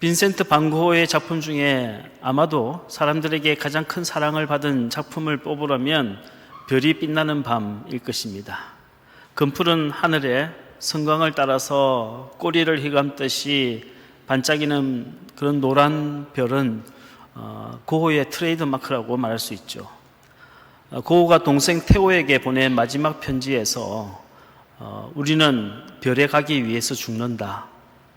빈센트 반 고흐의 작품 중에 아마도 사람들에게 가장 큰 사랑을 받은 작품을 뽑으라면 별이 빛나는 밤일 것입니다. 검푸른 하늘에 성광을 따라서 꼬리를 휘감듯이 반짝이는 그런 노란 별은 고흐의 트레이드 마크라고 말할 수 있죠. 고흐가 동생 테오에게 보낸 마지막 편지에서 우리는 별에 가기 위해서 죽는다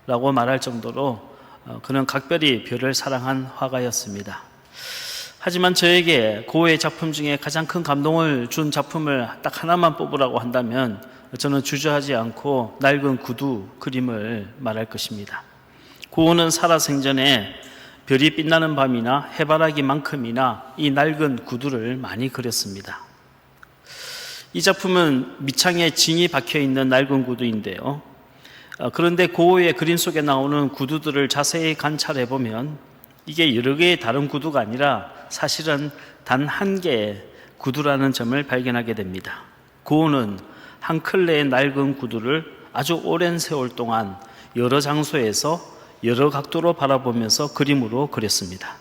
라고 말할 정도로 그는 각별히 별을 사랑한 화가였습니다. 하지만 저에게 고흐의 작품 중에 가장 큰 감동을 준 작품을 딱 하나만 뽑으라고 한다면 저는 주저하지 않고 낡은 구두 그림을 말할 것입니다. 고흐는 살아생전에 별이 빛나는 밤이나 해바라기만큼이나 이 낡은 구두를 많이 그렸습니다. 이 작품은 밑창에 징이 박혀있는 낡은 구두인데요. 그런데 고흐의 그림 속에 나오는 구두들을 자세히 관찰해 보면 이게 여러 개의 다른 구두가 아니라 사실은 단 한 개의 구두라는 점을 발견하게 됩니다. 고흐는 한 켤레의 낡은 구두를 아주 오랜 세월 동안 여러 장소에서 여러 각도로 바라보면서 그림으로 그렸습니다.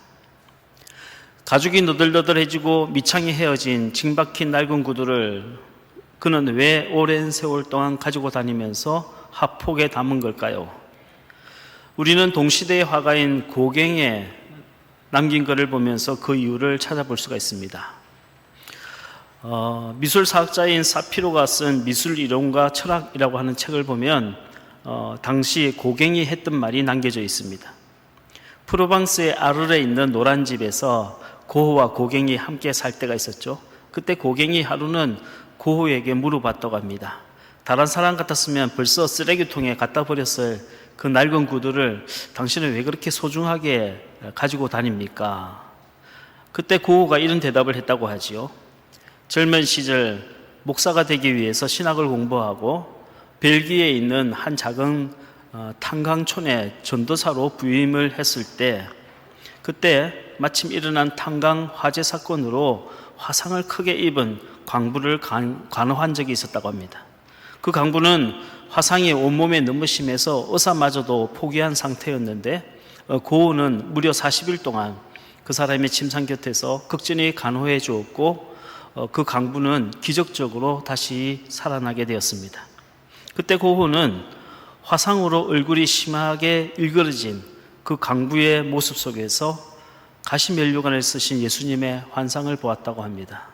가죽이 너덜너덜해지고 밑창이 헤어진 징박힌 낡은 구두를 그는 왜 오랜 세월 동안 가지고 다니면서 화폭에 담은 걸까요? 우리는 동시대의 화가인 고갱에 남긴 글을 보면서 그 이유를 찾아볼 수가 있습니다. 미술사학자인 사피로가 쓴 미술이론과 철학이라고 하는 책을 보면 당시 고갱이 했던 말이 남겨져 있습니다. 프로방스의 아르레에 있는 노란 집에서 고흐와 고갱이 함께 살 때가 있었죠. 그때 고갱이 하루는 고흐에게 물어봤다고 합니다. 다른 사람 같았으면 벌써 쓰레기통에 갖다 버렸을 그 낡은 구두를 당신은 왜 그렇게 소중하게 가지고 다닙니까? 그때 고흐가 이런 대답을 했다고 하지요. 젊은 시절 목사가 되기 위해서 신학을 공부하고 벨기에에 있는 한 작은 탄광촌에 전도사로 부임을 했을 때 그때 마침 일어난 탄광 화재 사건으로 화상을 크게 입은 광부를 간호한 적이 있었다고 합니다. 그 광부는 화상이 온몸에 너무 심해서 의사마저도 포기한 상태였는데 고흐는 무려 40일 동안 그 사람의 침상 곁에서 극진히 간호해 주었고 그 광부는 기적적으로 다시 살아나게 되었습니다. 그때 고흐는 화상으로 얼굴이 심하게 일그러진 그 광부의 모습 속에서 가시면류관을 쓰신 예수님의 환상을 보았다고 합니다.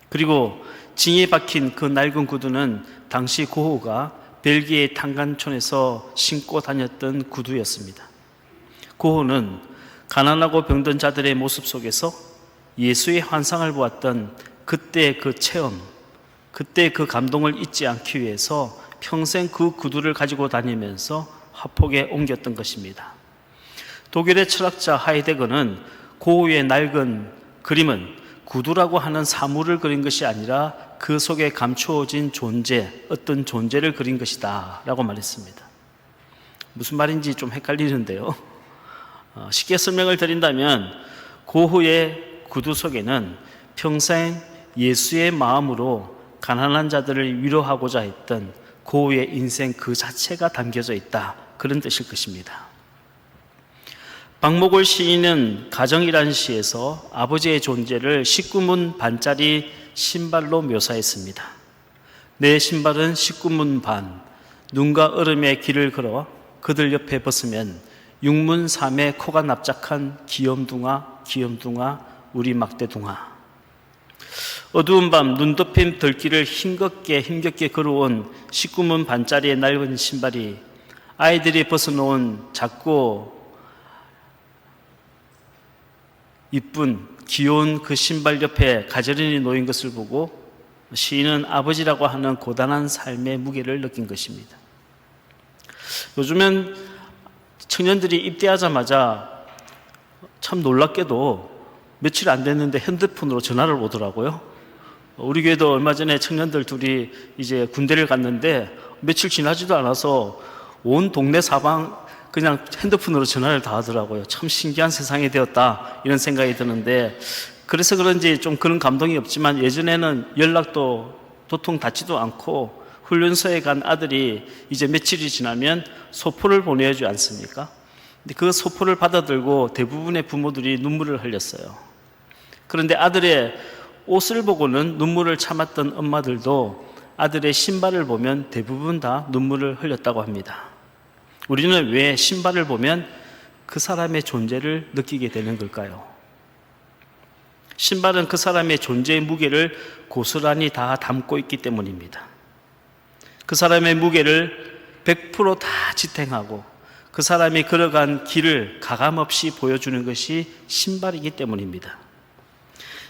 그리고 징에 박힌 그 낡은 구두는 당시 고흐가 벨기에 탄광촌에서 신고 다녔던 구두였습니다. 고흐는 가난하고 병든 자들의 모습 속에서 예수의 환상을 보았던 그때 그 체험, 그때 그 감동을 잊지 않기 위해서 평생 그 구두를 가지고 다니면서 화폭에 옮겼던 것입니다. 독일의 철학자 하이데거는 고흐의 낡은 그림은 구두라고 하는 사물을 그린 것이 아니라 그 속에 감추어진 존재, 어떤 존재를 그린 것이다 라고 말했습니다. 무슨 말인지 좀 헷갈리는데요. 쉽게 설명을 드린다면 고흐의 구두 속에는 평생 예수의 마음으로 가난한 자들을 위로하고자 했던 고흐의 인생 그 자체가 담겨져 있다, 그런 뜻일 것입니다. 박목월 시인은 가정이라는 시에서 아버지의 존재를 19문 반짜리 신발로 묘사했습니다. 내 신발은 19문 반, 눈과 얼음의 길을 걸어 그들 옆에 벗으면 6문 3의 코가 납작한 귀염둥아 우리 막대둥아. 어두운 밤 눈 덮인 들길을 힘겹게 걸어온 19문 반짜리의 낡은 신발이 아이들이 벗어놓은 작고 이쁜 귀여운 그 신발 옆에 가지런히 놓인 것을 보고 시인은 아버지라고 하는 고단한 삶의 무게를 느낀 것입니다. 요즘엔 청년들이 입대하자마자 참 놀랍게도 며칠 안 됐는데 핸드폰으로 전화를 오더라고요. 우리 교회도 얼마 전에 청년들 둘이 이제 군대를 갔는데 며칠 지나지도 않아서 온 동네 사방 그냥 핸드폰으로 전화를 다 하더라고요. 참 신기한 세상이 되었다, 이런 생각이 드는데, 그래서 그런지 좀 그런 감동이 없지만 예전에는 연락도 도통 닿지도 않고 훈련소에 간 아들이 이제 며칠이 지나면 소포를 보내주지 않습니까? 근데 그 소포를 받아들고 대부분의 부모들이 눈물을 흘렸어요. 그런데 아들의 옷을 보고는 눈물을 참았던 엄마들도 아들의 신발을 보면 대부분 다 눈물을 흘렸다고 합니다. 우리는 왜 신발을 보면 그 사람의 존재를 느끼게 되는 걸까요? 신발은 그 사람의 존재의 무게를 고스란히 다 담고 있기 때문입니다. 그 사람의 무게를 100% 다 지탱하고 그 사람이 걸어간 길을 가감없이 보여주는 것이 신발이기 때문입니다.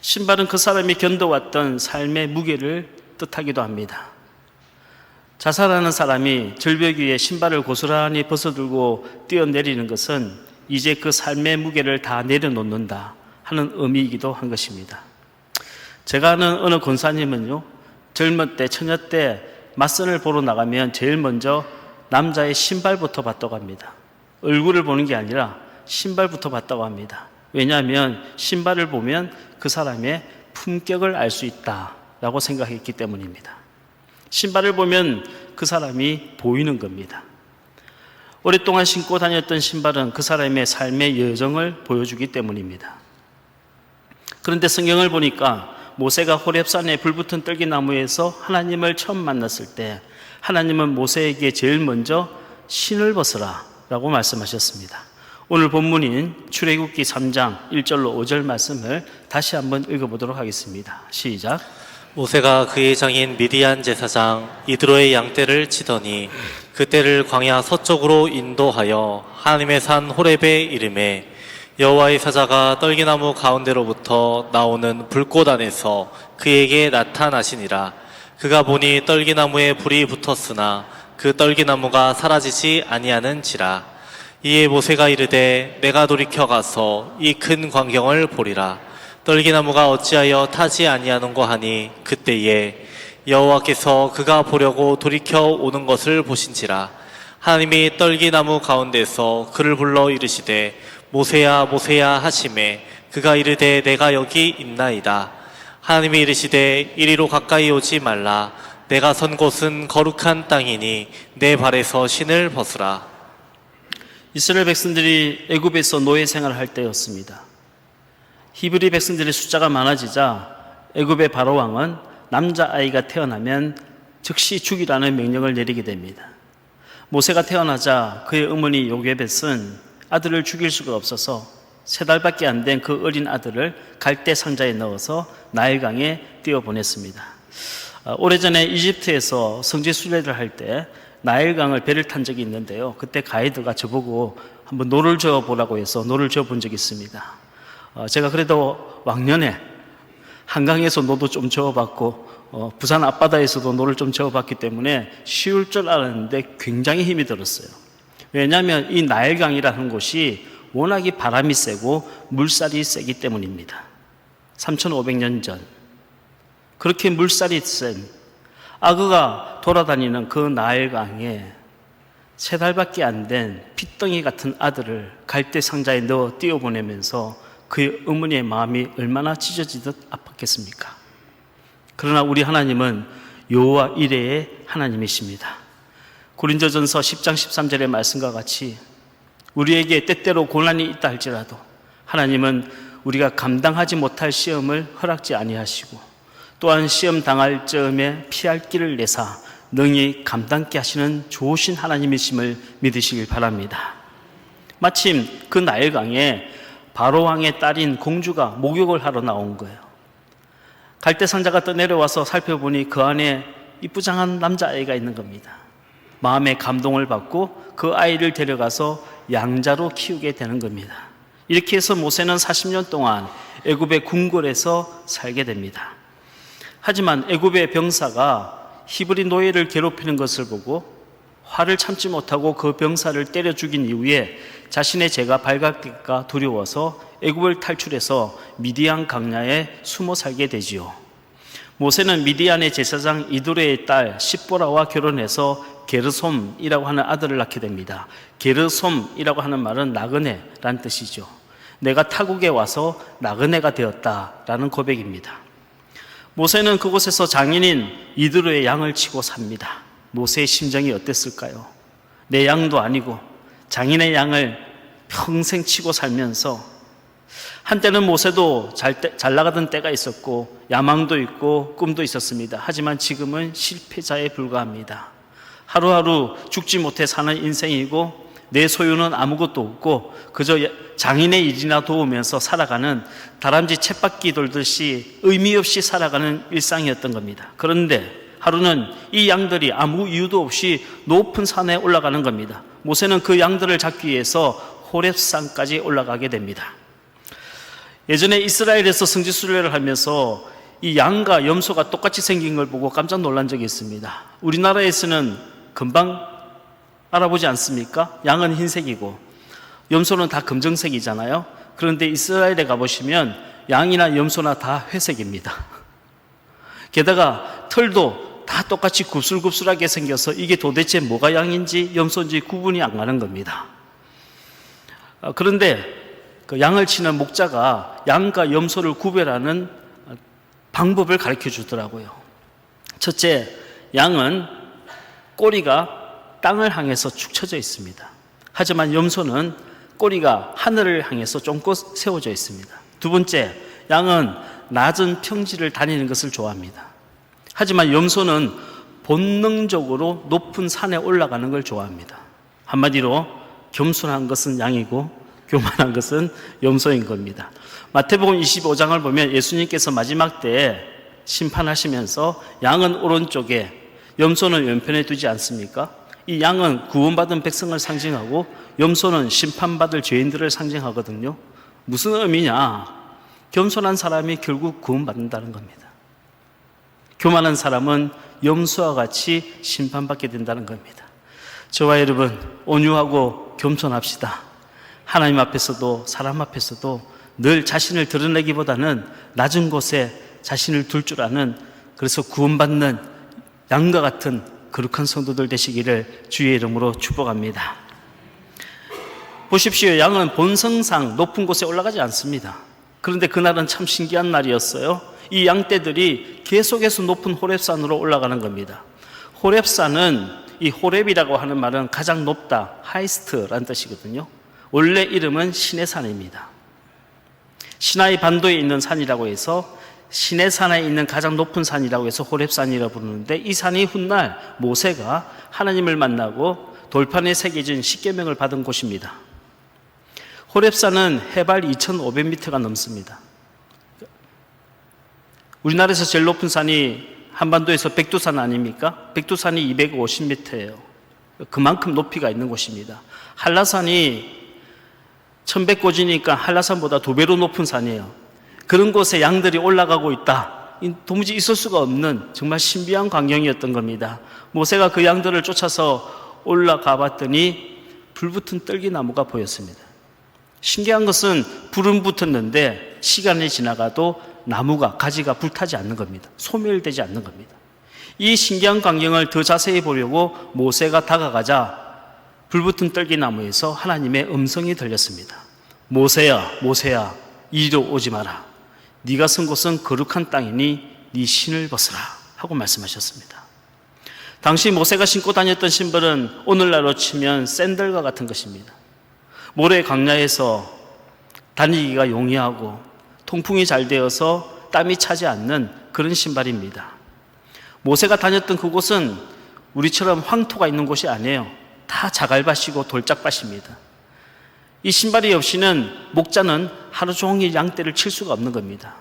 신발은 그 사람이 견뎌왔던 삶의 무게를 뜻하기도 합니다. 자살하는 사람이 절벽 위에 신발을 고스란히 벗어들고 뛰어내리는 것은 이제 그 삶의 무게를 다 내려놓는다 하는 의미이기도 한 것입니다. 제가 아는 어느 권사님은요, 젊은 때, 처녀 때 맞선을 보러 나가면 제일 먼저 남자의 신발부터 봤다고 합니다. 얼굴을 보는 게 아니라 신발부터 봤다고 합니다. 왜냐하면 신발을 보면 그 사람의 품격을 알 수 있다라고 생각했기 때문입니다. 신발을 보면 그 사람이 보이는 겁니다. 오랫동안 신고 다녔던 신발은 그 사람의 삶의 여정을 보여주기 때문입니다. 그런데 성경을 보니까 모세가 호렙산에 불붙은 떨기나무에서 하나님을 처음 만났을 때 하나님은 모세에게 제일 먼저 신을 벗으라 라고 말씀하셨습니다. 오늘 본문인 출애굽기 3장 1절로 5절 말씀을 다시 한번 읽어보도록 하겠습니다. 시작. 모세가 그의 장인 미디안 제사장 이드로의 양떼를 치더니 그 떼를 광야 서쪽으로 인도하여 하나님의 산 호렙에 이르매 여호와의 사자가 떨기나무 가운데로부터 나오는 불꽃 안에서 그에게 나타나시니라. 그가 보니 떨기나무에 불이 붙었으나 그 떨기나무가 사라지지 아니하는지라. 이에 모세가 이르되 내가 돌이켜 가서 이 큰 광경을 보리라. 떨기나무가 어찌하여 타지 아니하는고 하니 그때에 여호와께서 그가 보려고 돌이켜 오는 것을 보신지라. 하나님이 떨기나무 가운데서 그를 불러 이르시되 모세야 모세야 하시매 그가 이르되 내가 여기 있나이다. 하나님이 이르시되 이리로 가까이 오지 말라. 내가 선 곳은 거룩한 땅이니 내 발에서 신을 벗으라. 이스라엘 백성들이 애굽에서 노예 생활을 할 때였습니다. 히브리 백성들의 숫자가 많아지자 애굽의 바로 왕은 남자아이가 태어나면 즉시 죽이라는 명령을 내리게 됩니다. 모세가 태어나자 그의 어머니 요게벳은 아들을 죽일 수가 없어서 3달밖에 안 된 그 어린 아들을 갈대 상자에 넣어서 나일강에 띄워보냈습니다. 오래전에 이집트에서 성지 순례를 할 때 나일강을 배를 탄 적이 있는데요. 그때 가이드가 저보고 한번 노를 저어보라고 해서 노를 저어본 적이 있습니다. 제가 그래도 왕년에 한강에서 노도 좀 저어봤고 부산 앞바다에서도 노를 좀 저어봤기 때문에 쉬울 줄 알았는데 굉장히 힘이 들었어요. 왜냐하면 이 나일강이라는 곳이 워낙에 바람이 세고 물살이 세기 때문입니다. 3500년 전 그렇게 물살이 센 악어가 돌아다니는 그 나일강에 3달밖에 안 된 핏덩이 같은 아들을 갈대 상자에 넣어 띄워보내면서 그의 어머니의 마음이 얼마나 찢어지듯 아팠겠습니까? 그러나 우리 하나님은 여호와 이레의 하나님이십니다. 고린도전서 10장 13절의 말씀과 같이 우리에게 때때로 고난이 있다 할지라도 하나님은 우리가 감당하지 못할 시험을 허락지 아니하시고 또한 시험 당할 즈음에 피할 길을 내사 능히 감당케 하시는 좋으신 하나님이심을 믿으시길 바랍니다. 마침 그 나일강에 바로왕의 딸인 공주가 목욕을 하러 나온 거예요. 갈대상자가 떠내려와서 살펴보니 그 안에 이쁘장한 남자아이가 있는 겁니다. 마음의 감동을 받고 그 아이를 데려가서 양자로 키우게 되는 겁니다. 이렇게 해서 모세는 40년 동안 애굽의 궁궐에서 살게 됩니다. 하지만 애굽의 병사가 히브리 노예를 괴롭히는 것을 보고 화를 참지 못하고 그 병사를 때려 죽인 이후에 자신의 죄가 발각될까 두려워서 애굽을 탈출해서 미디안 강야에 숨어 살게 되지요. 모세는 미디안의 제사장 이드로의 딸 십보라와 결혼해서 게르솜이라고 하는 아들을 낳게 됩니다. 게르솜이라고 하는 말은 나그네란 뜻이죠. 내가 타국에 와서 나그네가 되었다라는 고백입니다. 모세는 그곳에서 장인인 이드로의 양을 치고 삽니다. 모세의 심정이 어땠을까요? 내 양도 아니고 장인의 양을 평생 치고 살면서 한때는 모세도 잘 나가던 때가 있었고 야망도 있고 꿈도 있었습니다. 하지만 지금은 실패자에 불과합니다. 하루하루 죽지 못해 사는 인생이고 내 소유는 아무것도 없고 그저 장인의 일이나 도우면서 살아가는 다람쥐 쳇바퀴 돌듯이 의미 없이 살아가는 일상이었던 겁니다. 그런데 하루는 이 양들이 아무 이유도 없이 높은 산에 올라가는 겁니다. 모세는 그 양들을 잡기 위해서 호렙산까지 올라가게 됩니다. 예전에 이스라엘에서 성지순례를 하면서 이 양과 염소가 똑같이 생긴 걸 보고 깜짝 놀란 적이 있습니다. 우리나라에서는 금방 알아보지 않습니까? 양은 흰색이고 염소는 다 검정색이잖아요. 그런데 이스라엘에 가보시면 양이나 염소나 다 회색입니다. 게다가 털도 다 똑같이 굽슬굽슬하게 생겨서 이게 도대체 뭐가 양인지 염소인지 구분이 안 가는 겁니다. 그런데 그 양을 치는 목자가 양과 염소를 구별하는 방법을 가르쳐 주더라고요. 첫째, 양은 꼬리가 땅을 향해서 축 처져 있습니다. 하지만 염소는 꼬리가 하늘을 향해서 쫑긋 세워져 있습니다. 두 번째, 양은 낮은 평지를 다니는 것을 좋아합니다. 하지만 염소는 본능적으로 높은 산에 올라가는 걸 좋아합니다. 한마디로 겸손한 것은 양이고 교만한 것은 염소인 겁니다. 마태복음 25장을 보면 예수님께서 마지막 때에 심판하시면서 양은 오른쪽에 염소는 왼편에 두지 않습니까? 이 양은 구원받은 백성을 상징하고 염소는 심판받을 죄인들을 상징하거든요. 무슨 의미냐? 겸손한 사람이 결국 구원받는다는 겁니다. 교만한 사람은 염소와 같이 심판받게 된다는 겁니다. 저와 여러분, 온유하고 겸손합시다. 하나님 앞에서도 사람 앞에서도 늘 자신을 드러내기보다는 낮은 곳에 자신을 둘 줄 아는, 그래서 구원받는 양과 같은 거룩한 성도들 되시기를 주의 이름으로 축복합니다. 보십시오. 양은 본성상 높은 곳에 올라가지 않습니다. 그런데 그날은 참 신기한 날이었어요. 이 양떼들이 계속해서 높은 호렙산으로 올라가는 겁니다. 호렙산은, 이 호렙이라고 하는 말은 가장 높다, 하이스트라는 뜻이거든요. 원래 이름은 시내산입니다. 시나이 반도에 있는 산이라고 해서 시내산에 있는 가장 높은 산이라고 해서 호렙산이라고 부르는데, 이 산이 훗날 모세가 하나님을 만나고 돌판에 새겨진 십계명을 받은 곳입니다. 호렙산은 해발 2,500m가 넘습니다. 우리나라에서 제일 높은 산이 한반도에서 백두산 아닙니까? 백두산이 250m예요. 그만큼 높이가 있는 곳입니다. 한라산이 1100고지니까 한라산보다 2배로 높은 산이에요. 그런 곳에 양들이 올라가고 있다. 도무지 있을 수가 없는 정말 신비한 광경이었던 겁니다. 모세가 그 양들을 쫓아서 올라가 봤더니 불붙은 떨기나무가 보였습니다. 신기한 것은 불은 붙었는데 시간이 지나가도 나무가, 가지가 불타지 않는 겁니다. 소멸되지 않는 겁니다. 이 신기한 광경을 더 자세히 보려고 모세가 다가가자 불붙은 떨기나무에서 하나님의 음성이 들렸습니다. 모세야, 모세야, 이리로 오지 마라. 네가 선 곳은 거룩한 땅이니 네 신을 벗으라 하고 말씀하셨습니다. 당시 모세가 신고 다녔던 신발은 오늘날로 치면 샌들과 같은 것입니다. 모래 광야에서 다니기가 용이하고 통풍이 잘 되어서 땀이 차지 않는 그런 신발입니다. 모세가 다녔던 그곳은 우리처럼 황토가 있는 곳이 아니에요. 다 자갈밭이고 돌짝밭입니다. 이 신발이 없이는 목자는 하루 종일 양떼를 칠 수가 없는 겁니다.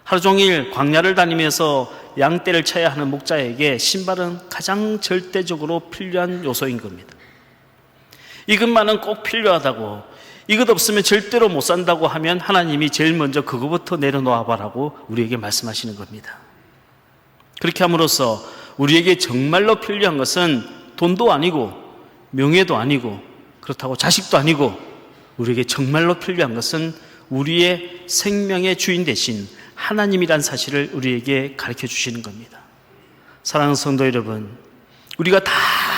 하루 종일 광야를 다니면서 양떼를 쳐야 하는 목자에게 신발은 가장 절대적으로 필요한 요소인 겁니다. 이것만은 꼭 필요하다고, 이것 없으면 절대로 못 산다고 하면 하나님이 제일 먼저 그거부터 내려놓아 봐라고 우리에게 말씀하시는 겁니다. 그렇게 함으로써 우리에게 정말로 필요한 것은 돈도 아니고 명예도 아니고 그렇다고 자식도 아니고, 우리에게 정말로 필요한 것은 우리의 생명의 주인 되신 하나님이란 사실을 우리에게 가르쳐 주시는 겁니다. 사랑하는 성도 여러분, 우리가 다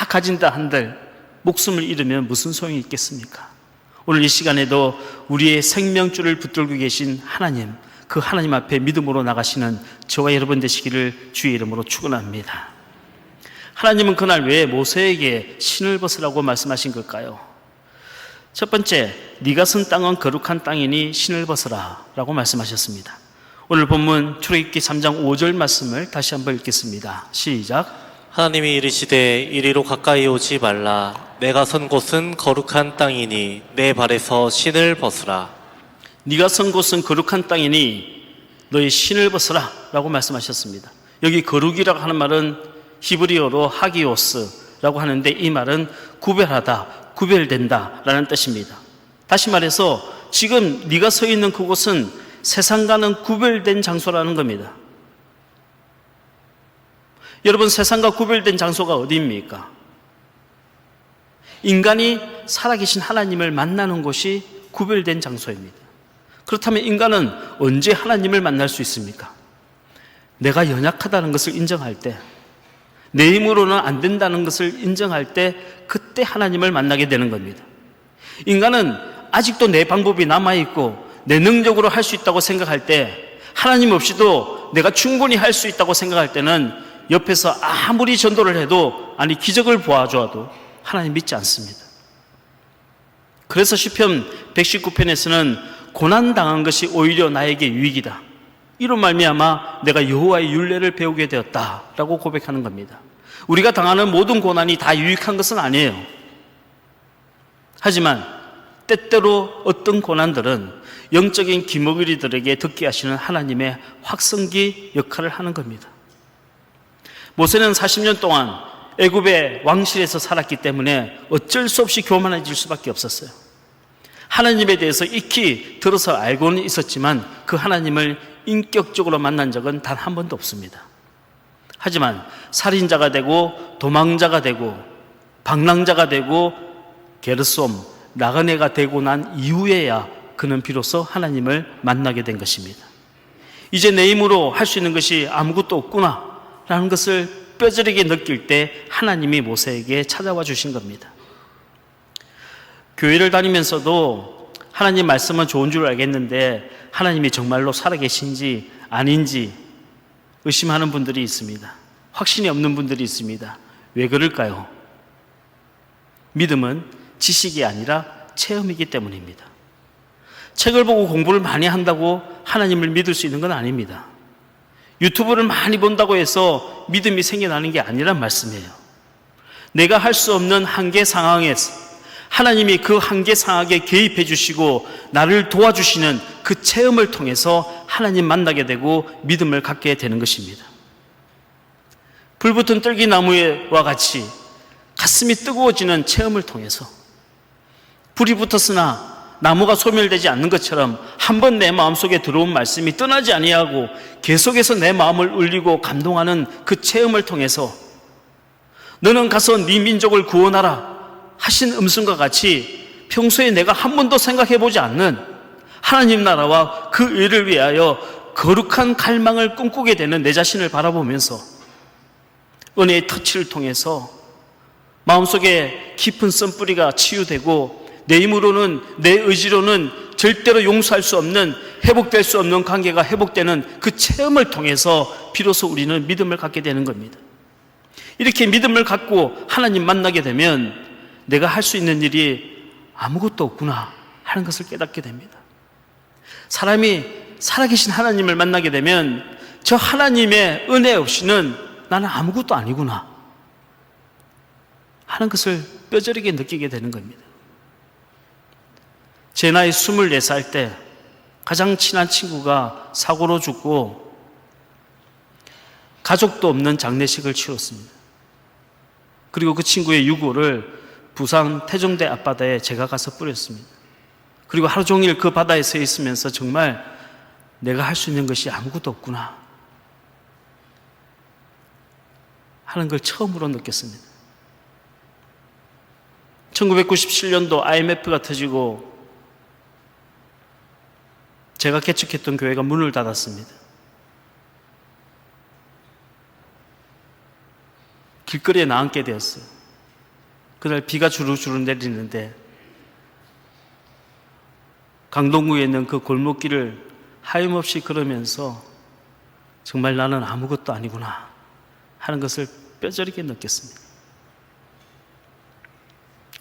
가진다 한들 목숨을 잃으면 무슨 소용이 있겠습니까? 오늘 이 시간에도 우리의 생명줄을 붙들고 계신 하나님, 그 하나님 앞에 믿음으로 나가시는 저와 여러분 되시기를 주의 이름으로 축원합니다. 하나님은 그날 왜 모세에게 신을 벗으라고 말씀하신 걸까요? 첫 번째, 네가 선 땅은 거룩한 땅이니 신을 벗어라 라고 말씀하셨습니다. 오늘 본문 출애굽기 3장 5절 말씀을 다시 한번 읽겠습니다. 시작. 하나님이 이르시되 이리로 가까이 오지 말라. 내가 선 곳은 거룩한 땅이니 내 발에서 신을 벗으라. 네가 선 곳은 거룩한 땅이니 너의 신을 벗어라 라고 말씀하셨습니다. 여기 거룩이라고 하는 말은 히브리어로 하기오스라고 하는데 이 말은 구별하다, 구별된다 라는 뜻입니다. 다시 말해서 지금 네가 서 있는 그곳은 세상과는 구별된 장소라는 겁니다. 여러분, 세상과 구별된 장소가 어디입니까? 인간이 살아계신 하나님을 만나는 곳이 구별된 장소입니다. 그렇다면 인간은 언제 하나님을 만날 수 있습니까? 내가 연약하다는 것을 인정할 때, 내 힘으로는 안 된다는 것을 인정할 때, 그때 하나님을 만나게 되는 겁니다. 인간은 아직도 내 방법이 남아있고 내 능력으로 할 수 있다고 생각할 때, 하나님 없이도 내가 충분히 할 수 있다고 생각할 때는 옆에서 아무리 전도를 해도, 아니 기적을 보아줘도 하나님 믿지 않습니다. 그래서 시편 119편에서는 고난당한 것이 오히려 나에게 유익이다, 이로 말미암아 내가 여호와의 율례를 배우게 되었다라고 고백하는 겁니다. 우리가 당하는 모든 고난이 다 유익한 것은 아니에요. 하지만 때때로 어떤 고난들은 영적인 기먹이리들에게 듣게 하시는 하나님의 확성기 역할을 하는 겁니다. 모세는 40년 동안 애굽의 왕실에서 살았기 때문에 어쩔 수 없이 교만해질 수밖에 없었어요. 하나님에 대해서 익히 들어서 알고는 있었지만 그 하나님을 인격적으로 만난 적은 단 한 번도 없습니다. 하지만 살인자가 되고 도망자가 되고 방랑자가 되고 게르솜, 나그네가 되고 난 이후에야 그는 비로소 하나님을 만나게 된 것입니다. 이제 내 힘으로 할 수 있는 것이 아무것도 없구나 라는 것을 뼈저리게 느낄 때 하나님이 모세에게 찾아와 주신 겁니다. 교회를 다니면서도 하나님 말씀은 좋은 줄 알겠는데 하나님이 정말로 살아계신지 아닌지 의심하는 분들이 있습니다. 확신이 없는 분들이 있습니다. 왜 그럴까요? 믿음은 지식이 아니라 체험이기 때문입니다. 책을 보고 공부를 많이 한다고 하나님을 믿을 수 있는 건 아닙니다. 유튜브를 많이 본다고 해서 믿음이 생겨나는 게 아니란 말씀이에요. 내가 할 수 없는 한계 상황에서 하나님이 그 한계 상황에 개입해 주시고 나를 도와주시는 그 체험을 통해서 하나님 만나게 되고 믿음을 갖게 되는 것입니다. 불붙은 떨기나무와 같이 가슴이 뜨거워지는 체험을 통해서, 불이 붙었으나 나무가 소멸되지 않는 것처럼 한 번 내 마음속에 들어온 말씀이 떠나지 아니하고 계속해서 내 마음을 울리고 감동하는 그 체험을 통해서 너는 가서 네 민족을 구원하라 하신 음성과 같이 평소에 내가 한 번도 생각해보지 않는 하나님 나라와 그 의를 위하여 거룩한 갈망을 꿈꾸게 되는 내 자신을 바라보면서 은혜의 터치를 통해서 마음속에 깊은 썬뿌리가 치유되고 내 힘으로는, 내 의지로는 절대로 용서할 수 없는, 회복될 수 없는 관계가 회복되는 그 체험을 통해서 비로소 우리는 믿음을 갖게 되는 겁니다. 이렇게 믿음을 갖고 하나님 만나게 되면 내가 할 수 있는 일이 아무것도 없구나 하는 것을 깨닫게 됩니다. 사람이 살아계신 하나님을 만나게 되면 저 하나님의 은혜 없이는 나는 아무것도 아니구나 하는 것을 뼈저리게 느끼게 되는 겁니다. 제 나이 24살 때 가장 친한 친구가 사고로 죽고 가족도 없는 장례식을 치렀습니다. 그리고 그 친구의 유골을 부산 태종대 앞바다에 제가 가서 뿌렸습니다. 그리고 하루 종일 그 바다에 서 있으면서 정말 내가 할 수 있는 것이 아무것도 없구나 하는 걸 처음으로 느꼈습니다. 1997년도 IMF가 터지고 제가 개척했던 교회가 문을 닫았습니다. 길거리에 나앉게 되었어요. 그날 비가 주룩주룩 내리는데 강동구에 있는 그 골목길을 하염없이 걸으면서 정말 나는 아무것도 아니구나 하는 것을 뼈저리게 느꼈습니다.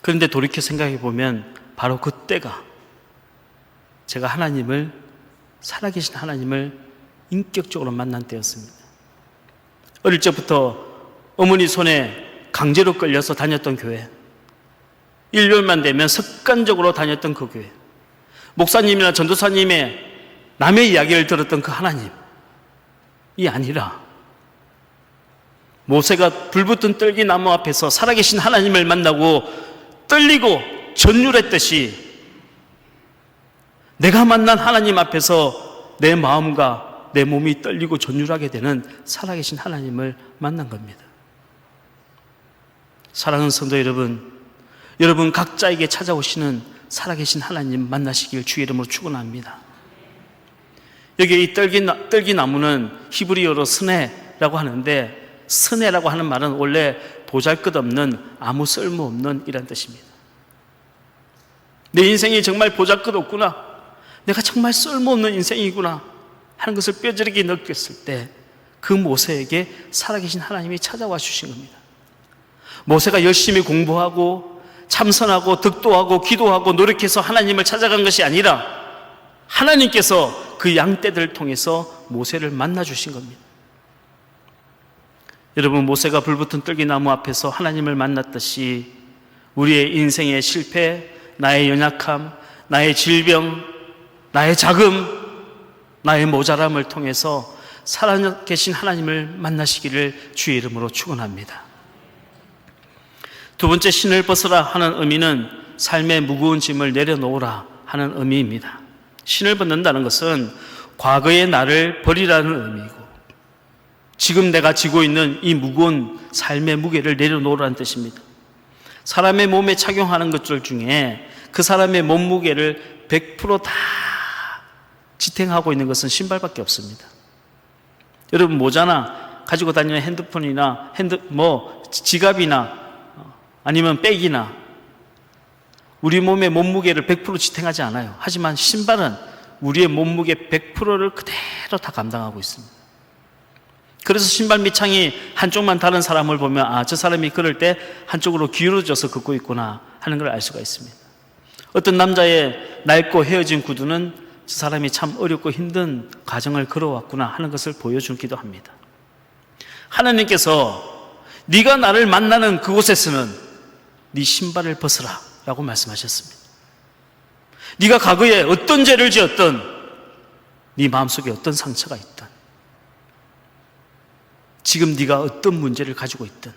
그런데 돌이켜 생각해 보면 바로 그때가 제가 살아계신 하나님을 인격적으로 만난 때였습니다. 어릴 적부터 어머니 손에 강제로 끌려서 다녔던 교회, 일요일만 되면 습관적으로 다녔던 그 교회, 목사님이나 전도사님의 남의 이야기를 들었던 그 하나님이 아니라 모세가 불붙은 떨기나무 앞에서 살아계신 하나님을 만나고 떨리고 전율했듯이 내가 만난 하나님 앞에서 내 마음과 내 몸이 떨리고 전율하게 되는 살아계신 하나님을 만난 겁니다. 사랑하는 성도 여러분 각자에게 찾아오시는 살아계신 하나님 만나시길 주의 이름으로 축원합니다. 여기 이 떨기나무는 히브리어로 스네라고 하는데, 스네라고 하는 말은 원래 보잘것없는, 아무 쓸모없는 이란 뜻입니다. 내 인생이 정말 보잘것없구나, 내가 정말 쓸모없는 인생이구나 하는 것을 뼈저리게 느꼈을 때 그 모세에게 살아계신 하나님이 찾아와 주신 겁니다. 모세가 열심히 공부하고 참선하고 득도하고 기도하고 노력해서 하나님을 찾아간 것이 아니라 하나님께서 그 양떼들을 통해서 모세를 만나 주신 겁니다. 여러분, 모세가 불붙은 떨기나무 앞에서 하나님을 만났듯이 우리의 인생의 실패, 나의 연약함, 나의 질병, 나의 자금, 나의 모자람을 통해서 살아계신 하나님을 만나시기를 주의 이름으로 축원합니다. 두 번째, 신을 벗으라 하는 의미는 삶의 무거운 짐을 내려놓으라 하는 의미입니다. 신을 벗는다는 것은 과거의 나를 버리라는 의미이고, 지금 내가 지고 있는 이 무거운 삶의 무게를 내려놓으라는 뜻입니다. 사람의 몸에 착용하는 것들 중에 그 사람의 몸무게를 100% 다 지탱하고 있는 것은 신발밖에 없습니다. 여러분, 모자나 가지고 다니는 핸드폰이나 지갑이나 아니면 백이나 우리 몸의 몸무게를 100% 지탱하지 않아요. 하지만 신발은 우리의 몸무게 100%를 그대로 다 감당하고 있습니다. 그래서 신발 밑창이 한쪽만 다른 사람을 보면 저 사람이 걸을 때 한쪽으로 기울어져서 걷고 있구나 하는 걸 알 수가 있습니다. 어떤 남자의 낡고 헤어진 구두는 저 사람이 참 어렵고 힘든 과정을 걸어왔구나 하는 것을 보여주기도 합니다. 하나님께서 네가 나를 만나는 그곳에서는 네 신발을 벗으라 라고 말씀하셨습니다. 네가 과거에 어떤 죄를 지었든, 네 마음속에 어떤 상처가 있든, 지금 네가 어떤 문제를 가지고 있든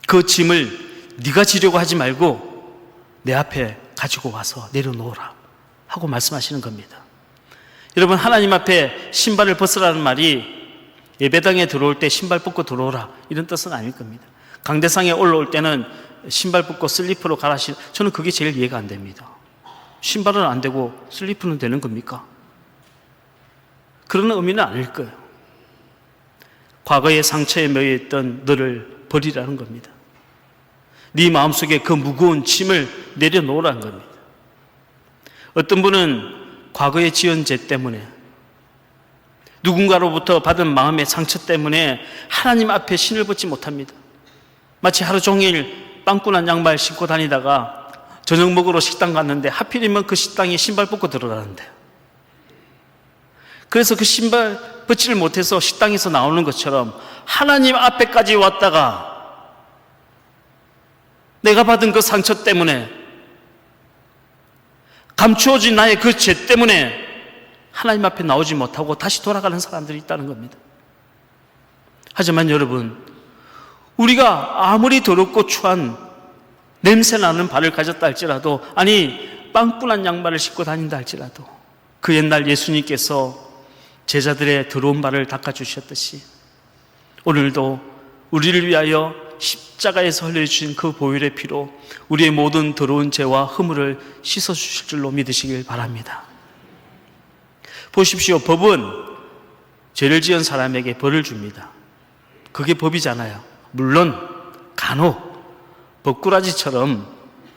그 짐을 네가 지려고 하지 말고 내 앞에 가지고 와서 내려놓으라 하고 말씀하시는 겁니다. 여러분, 하나님 앞에 신발을 벗으라는 말이 예배당에 들어올 때 신발 벗고 들어오라 이런 뜻은 아닐 겁니다. 강대상에 올라올 때는 신발 벗고 슬리퍼로 가라. 저는 그게 제일 이해가 안 됩니다. 신발은 안 되고 슬리퍼는 되는 겁니까? 그런 의미는 아닐 거예요. 과거의 상처에 매여있던 너를 버리라는 겁니다. 네 마음속에 그 무거운 짐을 내려놓으라는 겁니다. 어떤 분은 과거의 지은 죄 때문에, 누군가로부터 받은 마음의 상처 때문에 하나님 앞에 신을 벗지 못합니다. 마치 하루 종일 빵꾸난 양말 신고 다니다가 저녁 먹으러 식당 갔는데 하필이면 그 식당에 신발 벗고 들어가는데, 그래서 그 신발 벗지를 못해서 식당에서 나오는 것처럼 하나님 앞에까지 왔다가 내가 받은 그 상처 때문에, 감추어진 나의 그 죄 때문에 하나님 앞에 나오지 못하고 다시 돌아가는 사람들이 있다는 겁니다. 하지만 여러분, 우리가 아무리 더럽고 추한 냄새나는 발을 가졌다 할지라도, 아니 빵꾸난 양말을 신고 다닌다 할지라도, 그 옛날 예수님께서 제자들의 더러운 발을 닦아주셨듯이 오늘도 우리를 위하여 십자가에서 흘려주신 그 보혈의 피로 우리의 모든 더러운 죄와 허물을 씻어주실 줄로 믿으시길 바랍니다. 보십시오. 법은 죄를 지은 사람에게 벌을 줍니다. 그게 법이잖아요. 물론 간혹 법꾸라지처럼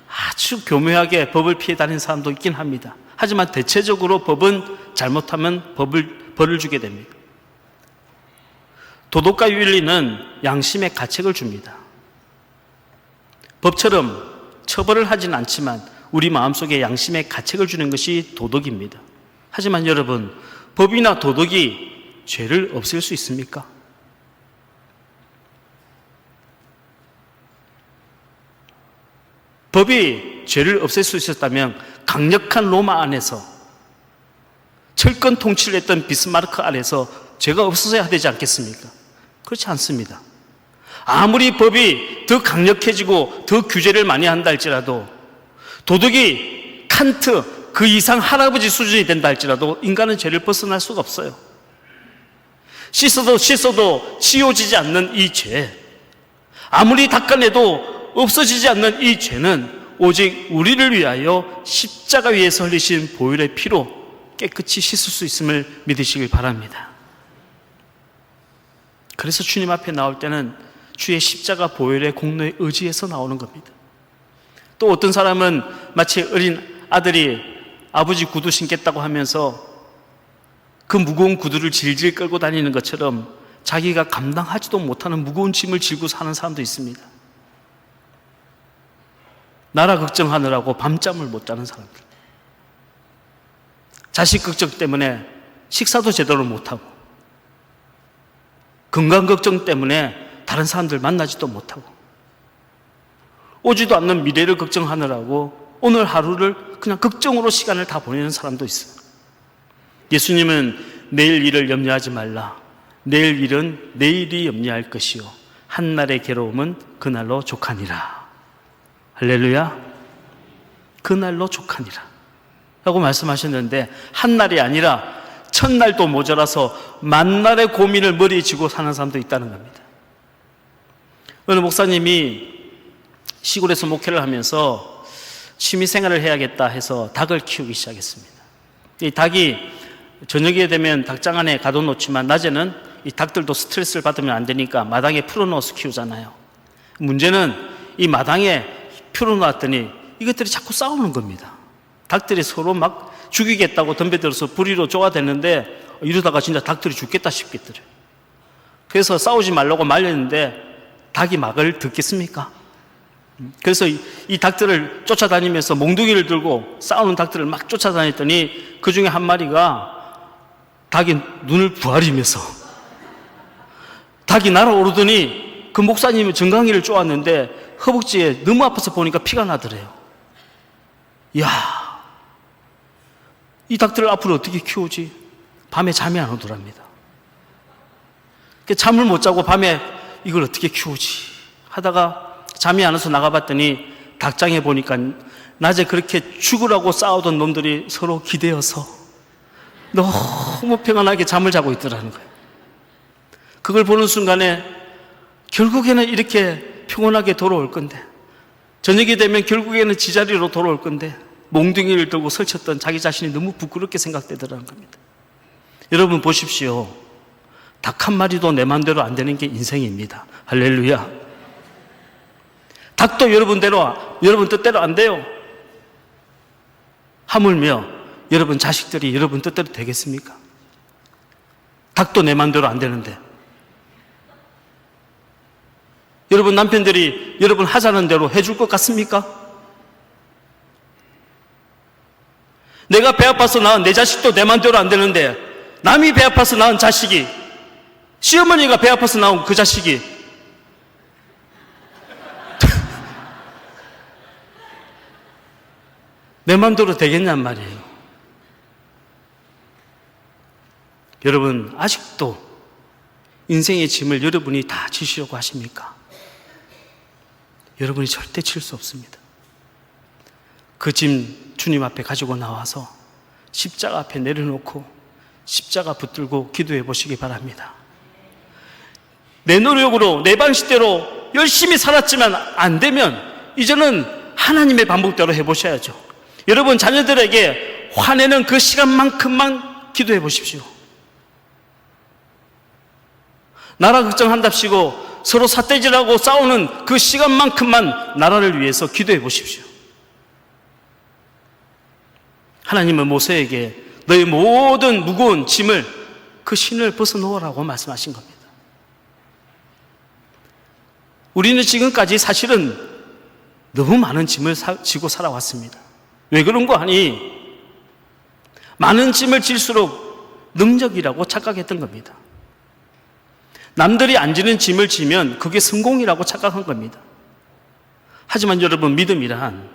아주 교묘하게 법을 피해 다니는 사람도 있긴 합니다. 하지만 대체적으로 법은 잘못하면 벌을 주게 됩니다. 도덕과 윤리는 양심의 가책을 줍니다. 법처럼 처벌을 하진 않지만 우리 마음속에 양심의 가책을 주는 것이 도덕입니다. 하지만 여러분, 법이나 도덕이 죄를 없앨 수 있습니까? 법이 죄를 없앨 수 있었다면 강력한 로마 안에서 철권 통치를 했던 비스마르크 안에서 죄가 없어져야 되지 않겠습니까? 그렇지 않습니다. 아무리 법이 더 강력해지고 더 규제를 많이 한다 할지라도, 도덕이 칸트 그 이상 할아버지 수준이 된다 할지라도 인간은 죄를 벗어날 수가 없어요. 씻어도 지워지지 않는 이 죄, 아무리 닦아내도 없어지지 않는 이 죄는 오직 우리를 위하여 십자가 위에서 흘리신 보혈의 피로 깨끗이 씻을 수 있음을 믿으시길 바랍니다. 그래서 주님 앞에 나올 때는 주의 십자가 보혈의 공로에 의지해서 나오는 겁니다. 또 어떤 사람은 마치 어린 아들이 아버지 구두 신겠다고 하면서 그 무거운 구두를 질질 끌고 다니는 것처럼 자기가 감당하지도 못하는 무거운 짐을 지고 사는 사람도 있습니다. 나라 걱정하느라고 밤잠을 못 자는 사람들, 자식 걱정 때문에 식사도 제대로 못하고, 건강 걱정 때문에 다른 사람들 만나지도 못하고, 오지도 않는 미래를 걱정하느라고 오늘 하루를 그냥 걱정으로 시간을 다 보내는 사람도 있어요. 예수님은 내일 일을 염려하지 말라. 내일 일은 내일이 염려할 것이요 한날의 괴로움은 그날로 족하니라. 할렐루야. 그날로 족하니라 라고 말씀하셨는데, 한날이 아니라 천날도 모자라서 만날의 고민을 머리에 쥐고 사는 사람도 있다는 겁니다. 어느 목사님이 시골에서 목회를 하면서 취미생활을 해야겠다 해서 닭을 키우기 시작했습니다. 이 닭이 저녁에 되면 닭장 안에 가둬놓지만 낮에는 이 닭들도 스트레스를 받으면 안 되니까 마당에 풀어놓아서 키우잖아요. 문제는 이 마당에 풀어놓았더니 이것들이 자꾸 싸우는 겁니다. 닭들이 서로 막 죽이겠다고 덤벼들어서 부리로 쪼아대는데 이러다가 진짜 닭들이 죽겠다 싶겠더래요. 그래서 싸우지 말라고 말렸는데 닭이 막을 듣겠습니까? 그래서 이 닭들을 쫓아다니면서 몽둥이를 들고 싸우는 닭들을 막 쫓아다녔더니 그 중에 한 마리가 닭이 눈을 부아리면서 닭이 날아오르더니 그 목사님은 정강이를 쪼았는데 허벅지에 너무 아파서 보니까 피가 나더래요. 이야, 이 닭들을 앞으로 어떻게 키우지? 밤에 잠이 안 오더랍니다. 잠을 못 자고 밤에 이걸 어떻게 키우지? 하다가 잠이 안 와서 나가봤더니 닭장에 보니까 낮에 그렇게 죽으라고 싸우던 놈들이 서로 기대어서 너무 평안하게 잠을 자고 있더라는 거예요. 그걸 보는 순간에 결국에는 이렇게 평온하게 돌아올 건데, 저녁이 되면 결국에는 지자리로 돌아올 건데 몽둥이를 들고 설쳤던 자기 자신이 너무 부끄럽게 생각되더라는 겁니다. 여러분 보십시오. 닭 한 마리도 내 마음대로 안 되는 게 인생입니다. 할렐루야. 닭도 여러분 뜻대로 안 돼요. 하물며 여러분 자식들이 여러분 뜻대로 되겠습니까? 닭도 내 마음대로 안 되는데, 여러분 남편들이 여러분 하자는 대로 해줄 것 같습니까? 내가 배 아파서 낳은 내 자식도 내 마음대로 안 되는데, 남이 배 아파서 낳은 자식이, 시어머니가 배 아파서 낳은 그 자식이 내 마음대로 되겠냔 말이에요. 여러분 아직도 인생의 짐을 여러분이 다 지시려고 하십니까? 여러분이 절대 질 수 없습니다. 그 짐 주님 앞에 가지고 나와서 십자가 앞에 내려놓고 십자가 붙들고 기도해 보시기 바랍니다. 내 노력으로 내 방식대로 열심히 살았지만 안 되면 이제는 하나님의 방법대로 해보셔야죠. 여러분 자녀들에게 화내는 그 시간만큼만 기도해 보십시오. 나라 걱정한답시고 서로 삿대질하고 싸우는 그 시간만큼만 나라를 위해서 기도해 보십시오. 하나님은 모세에게 너의 모든 무거운 짐을, 그 신을 벗어놓으라고 말씀하신 겁니다. 우리는 지금까지 사실은 너무 많은 짐을 지고 살아왔습니다. 왜 그런 거 아니? 많은 짐을 질수록 능력이라고 착각했던 겁니다. 남들이 안 지는 짐을 지면 그게 성공이라고 착각한 겁니다. 하지만 여러분, 믿음이란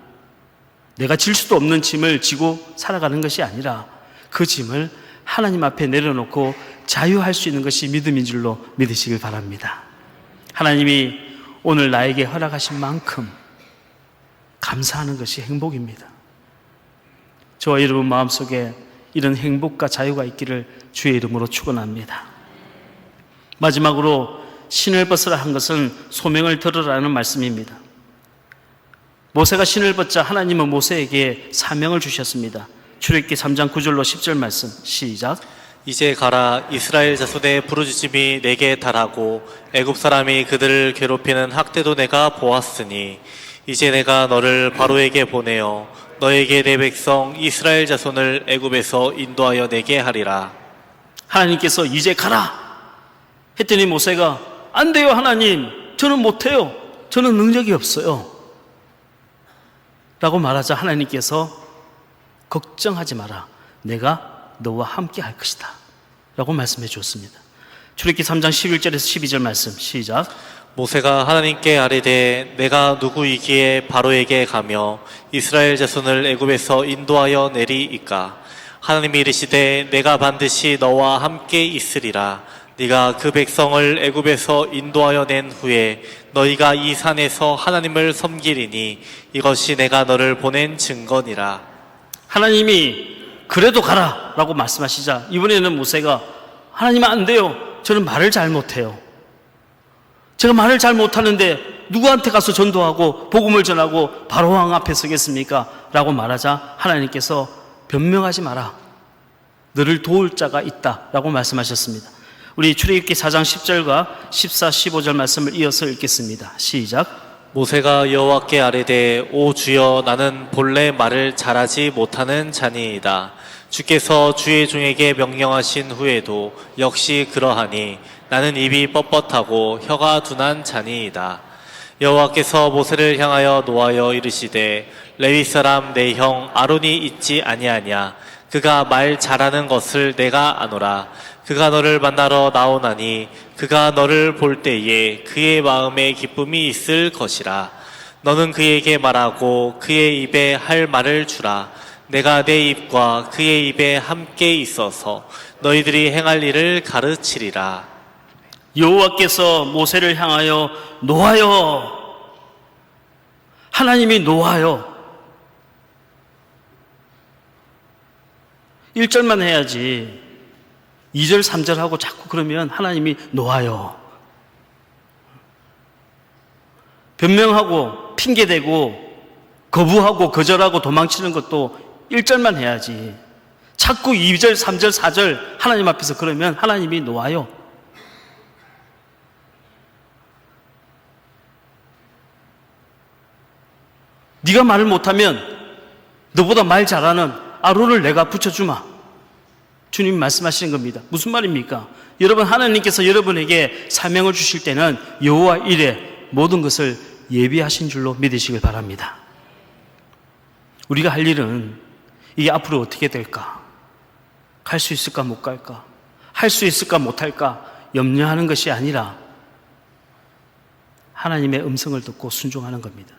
내가 질 수도 없는 짐을 지고 살아가는 것이 아니라 그 짐을 하나님 앞에 내려놓고 자유할 수 있는 것이 믿음인 줄로 믿으시길 바랍니다. 하나님이 오늘 나에게 허락하신 만큼 감사하는 것이 행복입니다. 저와 여러분 마음속에 이런 행복과 자유가 있기를 주의 이름으로 축원합니다. 마지막으로 신을 벗으라 한 것은 소명을 들으라는 말씀입니다. 모세가 신을 벗자 하나님은 모세에게 사명을 주셨습니다. 출애굽기 3장 9절로 10절 말씀 시작. 이제 가라. 이스라엘 자손의 부르짖음이 내게 달하고 애굽 사람이 그들을 괴롭히는 학대도 내가 보았으니 이제 내가 너를 바로에게 보내어 너에게 내 백성 이스라엘 자손을 애굽에서 인도하여 내게 하리라. 하나님께서 이제 가라 했더니 모세가 안 돼요 하나님, 저는 못해요, 저는 능력이 없어요 라고 말하자 하나님께서 걱정하지 마라, 내가 너와 함께 할 것이다 라고 말씀해 주었습니다. 출애굽기 3장 11절에서 12절 말씀 시작. 모세가 하나님께 아뢰되 내가 누구이기에 바로에게 가며 이스라엘 자손을 애굽에서 인도하여 내리이까. 하나님이 이르시되 내가 반드시 너와 함께 있으리라. 네가 그 백성을 애굽에서 인도하여 낸 후에 너희가 이 산에서 하나님을 섬기리니 이것이 내가 너를 보낸 증거니라. 하나님이 그래도 가라 라고 말씀하시자 이번에는 모세가 하나님 안 돼요, 저는 말을 잘 못해요, 제가 말을 잘 못하는데 누구한테 가서 전도하고 복음을 전하고 바로왕 앞에 서겠습니까? 라고 말하자 하나님께서 변명하지 마라, 너를 도울 자가 있다 라고 말씀하셨습니다. 우리 출애굽기 4장 10절과 14, 15절 말씀을 이어서 읽겠습니다. 시작. 모세가 여호와께 아뢰되 오 주여, 나는 본래 말을 잘하지 못하는 자니이다. 주께서 주의 종에게 명령하신 후에도 역시 그러하니 나는 입이 뻣뻣하고 혀가 둔한 자니이다. 여호와께서 모세를 향하여 노하여 이르시되 레위 사람 내 형 아론이 있지 아니하냐. 그가 말 잘하는 것을 내가 아노라. 그가 너를 만나러 나오나니 그가 너를 볼 때에 그의 마음에 기쁨이 있을 것이라. 너는 그에게 말하고 그의 입에 할 말을 주라. 내가 내 입과 그의 입에 함께 있어서 너희들이 행할 일을 가르치리라. 여호와께서 모세를 향하여 노하여, 하나님이 노하여 1절만 해야지 2절 3절 하고 자꾸 그러면 하나님이 노하여 변명하고 핑계대고 거부하고 거절하고 도망치는 것도 1절만 해야지 자꾸 2절 3절 4절 하나님 앞에서 그러면 하나님이 노하여. 네가 말을 못하면 너보다 말 잘하는 아론을 내가 붙여주마. 주님 말씀하시는 겁니다. 무슨 말입니까? 여러분, 하나님께서 여러분에게 사명을 주실 때는 여호와 일에 모든 것을 예비하신 줄로 믿으시길 바랍니다. 우리가 할 일은 이게 앞으로 어떻게 될까? 갈 수 있을까 못 갈까? 할 수 있을까 못 할까? 염려하는 것이 아니라 하나님의 음성을 듣고 순종하는 겁니다.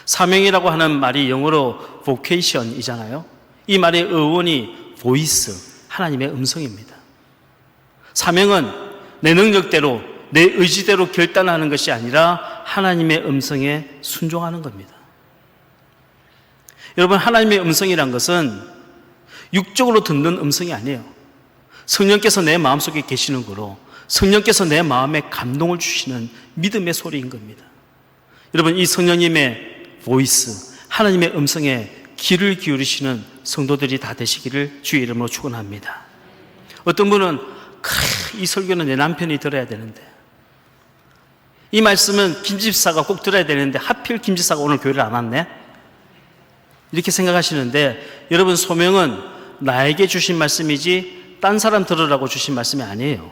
사명이라고 하는 말이 영어로 vocation이잖아요. 이 말의 어원이 voice, 하나님의 음성입니다. 사명은 내 능력대로, 내 의지대로 결단하는 것이 아니라 하나님의 음성에 순종하는 겁니다. 여러분, 하나님의 음성이란 것은 육적으로 듣는 음성이 아니에요. 성령께서 내 마음속에 계시는 거로 성령께서 내 마음에 감동을 주시는 믿음의 소리인 겁니다. 여러분, 이 성령님의 보이스, 하나님의 음성에 귀를 기울이시는 성도들이 다 되시기를 주의 이름으로 축원합니다. 어떤 분은 이 설교는 내 남편이 들어야 되는데, 이 말씀은 김집사가 꼭 들어야 되는데 하필 김집사가 오늘 교회를 안 왔네? 이렇게 생각하시는데, 여러분, 소명은 나에게 주신 말씀이지 딴 사람 들으라고 주신 말씀이 아니에요.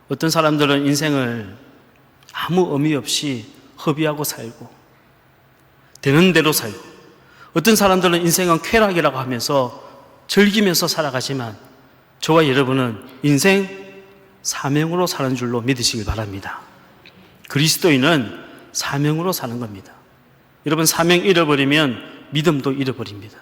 어떤 사람들은 인생을 아무 의미 없이 허비하고 살고 되는 대로 살고, 어떤 사람들은 인생은 쾌락이라고 하면서 즐기면서 살아가지만 저와 여러분은 인생 사명으로 사는 줄로 믿으시길 바랍니다. 그리스도인은 사명으로 사는 겁니다. 여러분, 사명 잃어버리면 믿음도 잃어버립니다.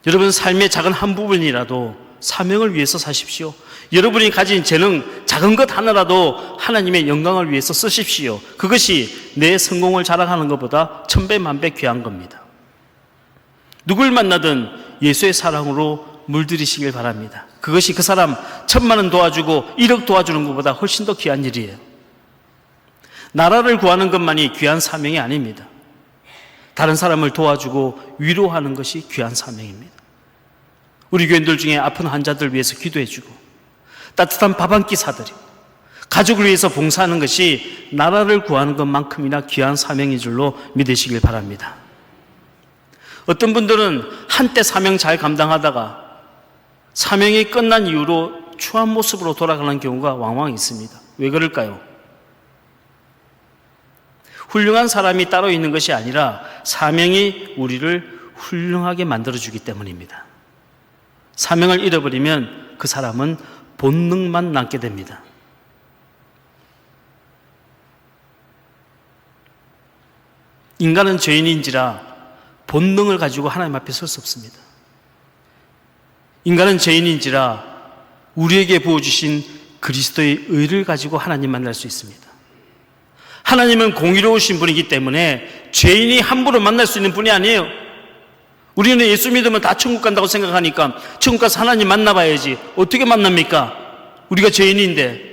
여러분, 삶의 작은 한 부분이라도 사명을 위해서 사십시오. 여러분이 가진 재능, 작은 것 하나라도 하나님의 영광을 위해서 쓰십시오. 그것이 내 성공을 자랑하는 것보다 천배 만배 귀한 겁니다. 누굴 만나든 예수의 사랑으로 물들이시길 바랍니다. 그것이 그 사람 1,000,000원 도와주고 1억 도와주는 것보다 훨씬 더 귀한 일이에요. 나라를 구하는 것만이 귀한 사명이 아닙니다. 다른 사람을 도와주고 위로하는 것이 귀한 사명입니다. 우리 교인들 중에 아픈 환자들 위해서 기도해주고 따뜻한 밥 한 끼 사드리고 가족을 위해서 봉사하는 것이 나라를 구하는 것만큼이나 귀한 사명인 줄로 믿으시길 바랍니다. 어떤 분들은 한때 사명 잘 감당하다가 사명이 끝난 이후로 추한 모습으로 돌아가는 경우가 왕왕 있습니다. 왜 그럴까요? 훌륭한 사람이 따로 있는 것이 아니라 사명이 우리를 훌륭하게 만들어주기 때문입니다. 사명을 잃어버리면 그 사람은 본능만 남게 됩니다. 인간은 죄인인지라 본능을 가지고 하나님 앞에 설 수 없습니다. 인간은 죄인인지라 우리에게 부어주신 그리스도의 의를 가지고 하나님 만날 수 있습니다. 하나님은 공의로우신 분이기 때문에 죄인이 함부로 만날 수 있는 분이 아니에요. 우리는 예수 믿으면 다 천국 간다고 생각하니까 천국 가서 하나님 만나봐야지. 어떻게 만납니까? 우리가 죄인인데.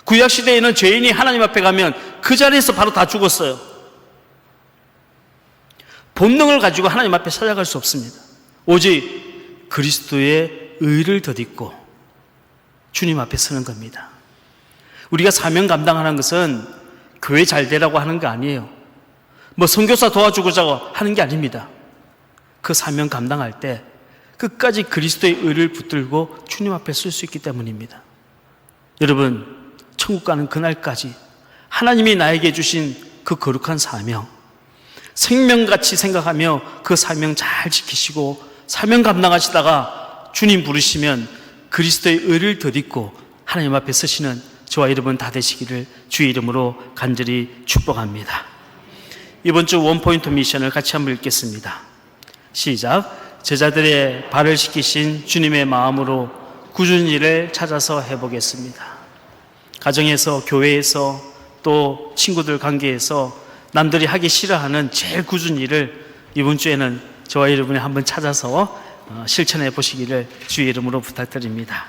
구약시대에는 죄인이 하나님 앞에 가면 그 자리에서 바로 다 죽었어요. 본능을 가지고 하나님 앞에 찾아갈 수 없습니다. 오직 그리스도의 의를 덧입고 주님 앞에 서는 겁니다. 우리가 사명 감당하는 것은 교회 잘 되라고 하는 거 아니에요. 뭐 선교사 도와주고자 하는 게 아닙니다. 그 사명 감당할 때 끝까지 그리스도의 의를 붙들고 주님 앞에 설 수 있기 때문입니다. 여러분, 천국 가는 그날까지 하나님이 나에게 주신 그 거룩한 사명, 생명같이 생각하며 그 사명 잘 지키시고 사명 감당하시다가 주님 부르시면 그리스도의 의를 덧입고 하나님 앞에 서시는 저와 여러분 다 되시기를 주의 이름으로 간절히 축복합니다. 이번 주 원포인트 미션을 같이 한번 읽겠습니다. 시작. 제자들의 발을 씻기신 주님의 마음으로 꾸준히 일을 찾아서 해보겠습니다. 가정에서, 교회에서, 또 친구들 관계에서 남들이 하기 싫어하는 제일 꾸준히 일을 이번 주에는 저와 여러분이 한번 찾아서 실천해 보시기를 주의 이름으로 부탁드립니다.